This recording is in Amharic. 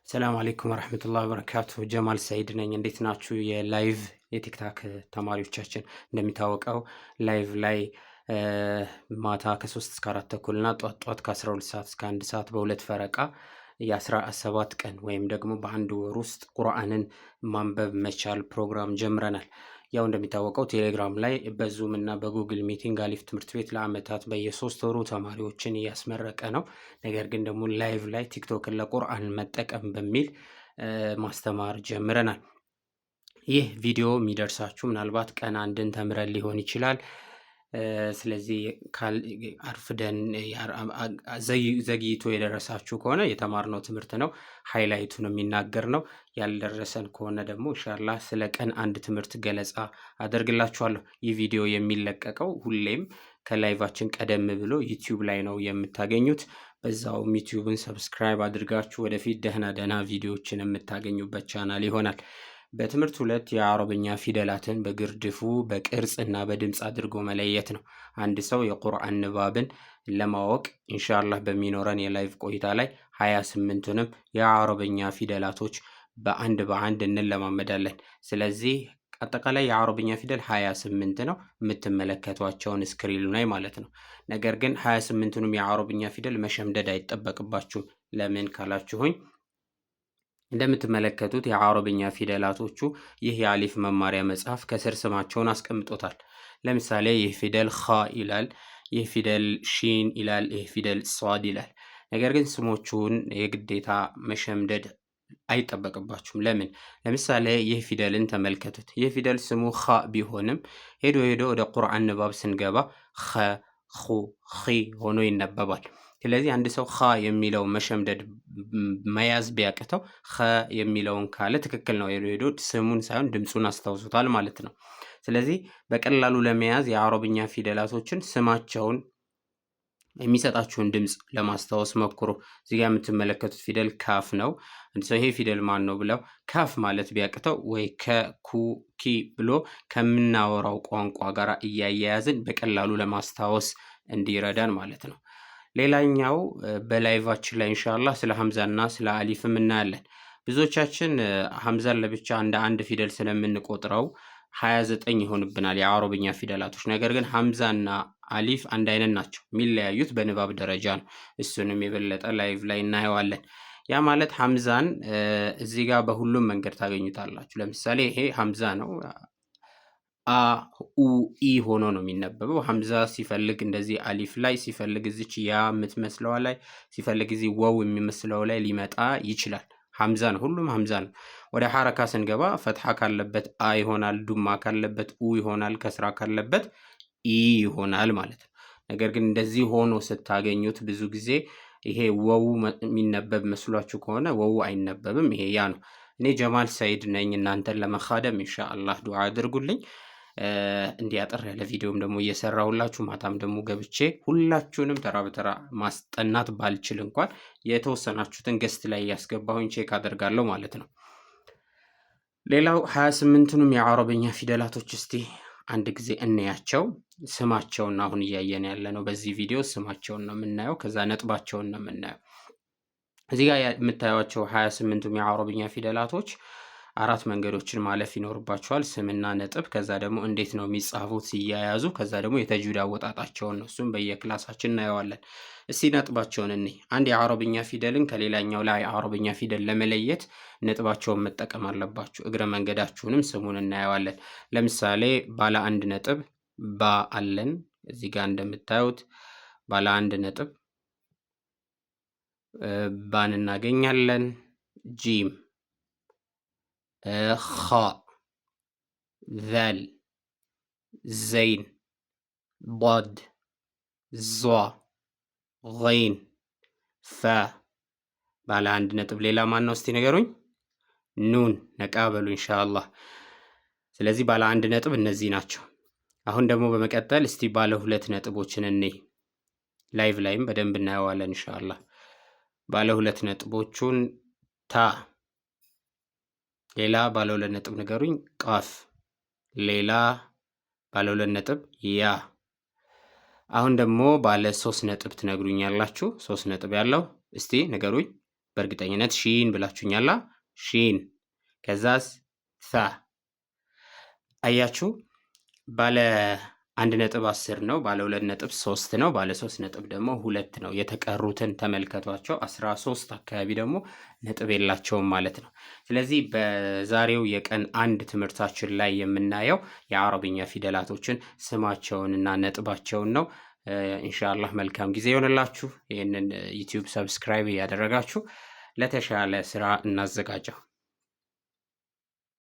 ሰላም አለይኩም ወራህመቱላሂ ወበረካቱሁ። ጀማል ሰይድ ነኝ። እንዴት ናችሁ? የላይቭ የቲክታክ ተማሪዎቻችን እንደሚታወቀው ላይቭ ላይ ማታ ከ3 እስከ 4 ተኩል እና ጧት ከ12 ሰዓት እስከ 1 ሰዓት በሁለት ፈረቃ የ17 ቀን ወይም ደግሞ በአንድ ወር ውስጥ ቁርአንን ማንበብ መቻል ፕሮግራም ጀምረናል። ያው እንደሚታወቀው ቴሌግራም ላይ በዙም እና በጉግል ሚቲንግ አሊፍ ትምህርት ቤት ለአመታት በየሶስት ወሩ ተማሪዎችን እያስመረቀ ነው። ነገር ግን ደግሞ ላይቭ ላይ ቲክቶክን ለቁርአን መጠቀም በሚል ማስተማር ጀምረናል። ይህ ቪዲዮ የሚደርሳችሁ ምናልባት ቀን አንድን ተምረን ሊሆን ይችላል። ስለዚህ አርፍደን ዘግይቶ የደረሳችሁ ከሆነ የተማርነው ትምህርት ነው፣ ሃይላይቱን የሚናገር ነው። ያልደረሰን ከሆነ ደግሞ ኢንሻአላህ ስለ ቀን አንድ ትምህርት ገለጻ አደርግላችኋለሁ። ይህ ቪዲዮ የሚለቀቀው ሁሌም ከላይቫችን ቀደም ብሎ ዩቲዩብ ላይ ነው የምታገኙት። በዛውም ዩቲዩብን ሰብስክራይብ አድርጋችሁ ወደፊት ደህና ቪዲዮዎችን የምታገኙበት ቻናል ይሆናል። በትምህርት 2 የአረብኛ ፊደላትን በግርድፉ በቅርጽ እና በድምጽ አድርጎ መለየት ነው። አንድ ሰው የቁርአን ንባብን ለማወቅ ኢንሻአላህ በሚኖረን የላይቭ ቆይታ ላይ 28ቱንም የአረብኛ ፊደላቶች በአንድ እንለማመዳለን። ስለዚህ አጠቃላይ የአረብኛ ፊደል 28 ነው፣ የምትመለከቷቸውን ስክሪኑ ላይ ማለት ነው። ነገር ግን 28ቱንም የአረብኛ ፊደል መሸምደድ አይጠበቅባችሁም። ለምን ካላችሁኝ እንደምትመለከቱት የአረብኛ ፊደላቶቹ ይህ የአሊፍ መማሪያ መጽሐፍ ከስር ስማቸውን አስቀምጦታል። ለምሳሌ ይህ ፊደል ኸ ይላል፣ ይህ ፊደል ሺን ይላል፣ ይህ ፊደል ሷድ ይላል። ነገር ግን ስሞቹን የግዴታ መሸምደድ አይጠበቅባችሁም። ለምን? ለምሳሌ ይህ ፊደልን ተመልከቱት። ይህ ፊደል ስሙ ኸ ቢሆንም ሄዶ ወደ ቁርአን ንባብ ስንገባ ኸ፣ ኹ፣ ኺ ሆኖ ይነበባል። ስለዚህ አንድ ሰው ኸ የሚለው መሸምደድ መያዝ ቢያቅተው ኸ የሚለውን ካለ ትክክል ነው። ሄዶ ስሙን ሳይሆን ድምፁን አስታውሱታል ማለት ነው። ስለዚህ በቀላሉ ለመያዝ የአረብኛ ፊደላቶችን ስማቸውን የሚሰጣችሁን ድምፅ ለማስታወስ ሞክሩ። እዚህ ጋር የምትመለከቱት ፊደል ካፍ ነው። አንድ ሰው ይሄ ፊደል ማን ነው ብለው ካፍ ማለት ቢያቅተው ወይ ከኩ ኪ ብሎ ከምናወራው ቋንቋ ጋር እያያያዝን በቀላሉ ለማስታወስ እንዲረዳን ማለት ነው። ሌላኛው በላይቫችን ላይ ኢንሻአላህ ስለ ሐምዛና ስለ አሊፍም እናያለን። ብዙዎቻችን ሐምዛን ለብቻ እንደ አንድ ፊደል ስለምንቆጥረው 29 ይሆንብናል የአረብኛ ፊደላቶች። ነገር ግን ሐምዛና አሊፍ አንድ አይነት ናቸው። የሚለያዩት በንባብ ደረጃ ነው። እሱንም የበለጠ ላይቭ ላይ እናየዋለን። ያ ማለት ሐምዛን እዚህ ጋር በሁሉም መንገድ ታገኙታላችሁ። ለምሳሌ ይሄ ሐምዛ ነው። አ ኡ ኢ ሆኖ ነው የሚነበበው። ሐምዛ ሲፈልግ እንደዚህ አሊፍ ላይ፣ ሲፈልግ እዚች ያ የምትመስለዋ ላይ፣ ሲፈልግ እዚህ ወው የሚመስለው ላይ ሊመጣ ይችላል። ሐምዛ ነው፣ ሁሉም ሐምዛ ነው። ወደ ሐረካ ስንገባ ፈትሐ ካለበት አ ይሆናል፣ ዱማ ካለበት ኡ ይሆናል፣ ከስራ ካለበት ኢ ይሆናል ማለት ነው። ነገር ግን እንደዚህ ሆኖ ስታገኙት ብዙ ጊዜ ይሄ ወው የሚነበብ መስሏችሁ ከሆነ ወው አይነበብም። ይሄ ያ ነው። እኔ ጀማል ሰይድ ነኝ። እናንተን ለመኻደም ኢንሻአላህ ዱዓ አድርጉልኝ። እንዲያጠር ያለ ቪዲዮም ደግሞ እየሰራሁላችሁ ማታም ደግሞ ገብቼ ሁላችሁንም ተራ በተራ ማስጠናት ባልችል እንኳን የተወሰናችሁትን ገስት ላይ ያስገባሁኝ ቼክ አደርጋለሁ ማለት ነው። ሌላው 28ቱንም የአረብኛ ፊደላቶች እስቲ አንድ ጊዜ እንያቸው። ስማቸውን አሁን እያየን ያለ ነው። በዚህ ቪዲዮ ስማቸውን ነው የምናየው፣ ከዛ ነጥባቸውን ነው የምናየው። እዚህ ጋር የምታዩቸው 28ቱም የአረብኛ ፊደላቶች 4 መንገዶችን ማለፍ ይኖርባቸዋል። ስምና ነጥብ፣ ከዛ ደግሞ እንዴት ነው የሚጻፉት ሲያያዙ፣ ከዛ ደግሞ የተጅዊድ አወጣጣቸውን ነው። እሱም በየክላሳችን እናየዋለን። እስቲ ነጥባቸውን እንይ። አንድ የአረብኛ ፊደልን ከሌላኛው ላይ የአረብኛ ፊደል ለመለየት ነጥባቸውን መጠቀም አለባችሁ። እግረ መንገዳችሁንም ስሙን እናየዋለን። ለምሳሌ ባለ 1 ነጥብ ባ አለን። እዚህ ጋር እንደምታዩት ባለ 1 ነጥብ ባን እናገኛለን። ጂም፣ ኻ፣ ዛል፣ ዘይን፣ ዷድ፣ ዟ፣ ገይን፣ ፋ። ባለ 1 ነጥብ ሌላ ማን ነው እስቲ ንገሩኝ? ኑን። ነቃ በሉ ኢንሻአላህ። ስለዚህ ባለ 1 ነጥብ እነዚህ ናቸው። አሁን ደግሞ በመቀጠል እስቲ ባለ 2 ነጥቦችን እንይ። ላይቭ ላይም በደንብ እናየዋለን ኢንሻአላህ። ባለ 2 ነጥቦቹን ታ። ሌላ ባለ 2 ነጥብ ንገሩኝ? ቃፍ። ሌላ ባለ 2 ነጥብ ያ። አሁን ደግሞ ባለ 3 ነጥብ ትነግሩኛላችሁ። 3 ነጥብ ያለው እስቲ ንገሩኝ? በእርግጠኝነት ሺን ብላችሁኛላ። ሺን ከዛስ ሳ አያችሁ። ባለ 1.10 ነው፣ ባለ 2.3 ነው፣ ባለ 3 ነጥብ ደግሞ 2 ነው። የተቀሩትን ተመልከቷቸው። 13 አካባቢ ደግሞ ነጥብ የላቸውም ማለት ነው። ስለዚህ በዛሬው የቀን 1 ትምህርታችን ላይ የምናየው የአረብኛ ፊደላቶችን ስማቸውንና ነጥባቸውን ነው። ኢንሻአላህ መልካም ጊዜ ይሆንላችሁ። ይህንን ዩቲዩብ ሰብስክራይብ እያደረጋችሁ ለተሻለ ስራ እናዘጋጀው።